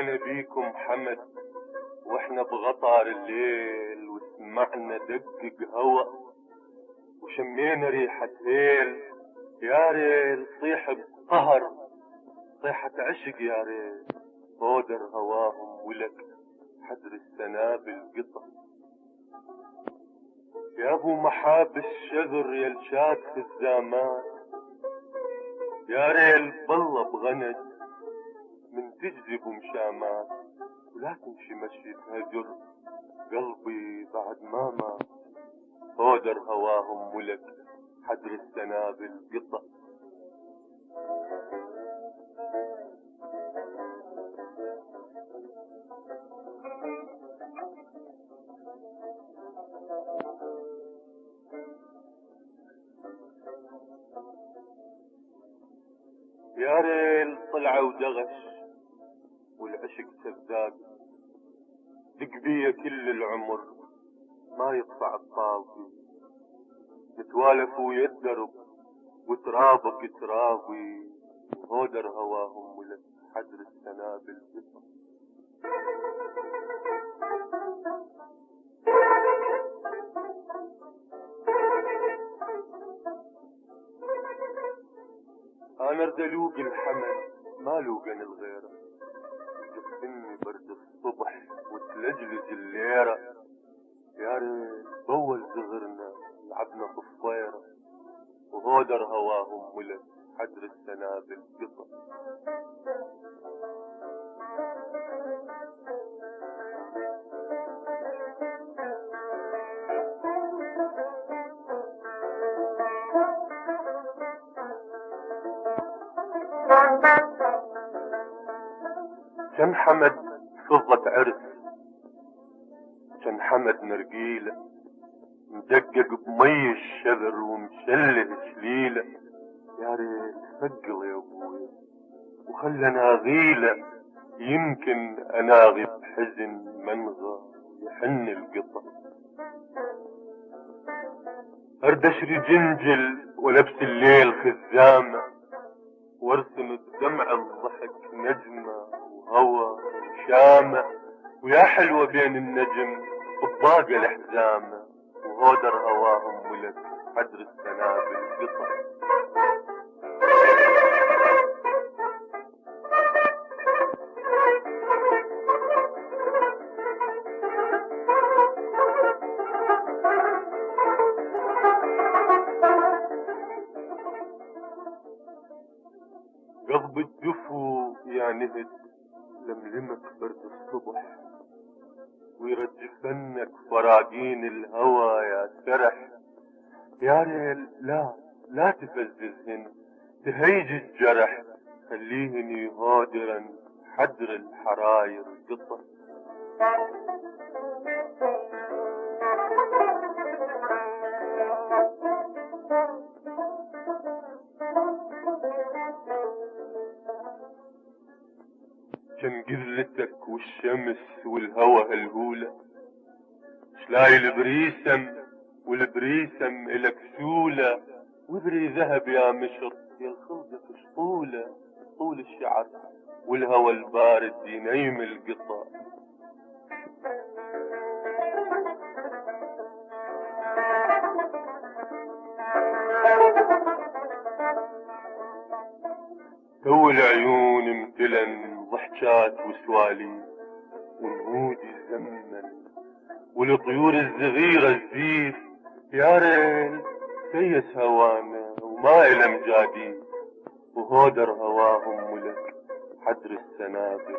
التقينا بيكم حمد واحنا بغطار الليل، وسمعنا دقق هوا وشمينا ريحة هيل. يا ريل صيح بقهر، صيحة عشق يا ريل، بودر هواهم ولك حدر السنابل قطع. يا ابو محاب الشذر يا الشاد خزامات، يا ريل بالله بغند من تجذب مشامات، ولا تمشي مشية هجر قلبي بعد ما مات. بودر هواهم ولك حدر السنابل قطع. يا ريل طلع ودغش والعشق سذاب، دق بيا كل العمر ما يقطع الطاوي، نتوالف ويا الدرب وترابك تراوي، وهودر هواهم ولك حدر السنابل قطع. انا ارد الوق الحمل ما لوقن الغيره، جفني برد الصبح وتلجلج الليره. يا ريت بول صغرنا لعبنا بالصيره، وهودر هواهم ولك حدر السنابل قطع. كان حمد فضة عرس، كان حمد نرجيلة مدقق بمي الشذر ومشله شليلة. يا ريت ثقل يا ابويا وخلنا غيلة، يمكن اناغي بحزن منغى يحن القطع. اردشري جنجل ولبس الليل خزامة، وارسم بدمع الضحك نجمة وهوى وشامة، ويا حلوة بين النجم بباقة الحزامة، وهودر هواهم ولك حدر السنابل قطع. قضب الدفو يا نهد لملمك برد الصبح، ويرجفنك فراقين الهوى يا سرح. يا ريل لا تفززهن تهيج الجرح، خليهن هادرا حدر الحراير قطع. كان قذلتك والشمس والهوى هالهولة، شلاي البريسم والبريسم إلك سولة، وبري ذهب يا مشط يا الخلقة شطولة، طول الشعر والهوى البارد ينيم القطع. تو العيون امتلن ضحكات وسوالي، والهود يزمن والطيور الصغيرة الزيف. يا ريل سيس هوانا وما إلى مجاديف، وهودر هواهم ولك حدر السنابل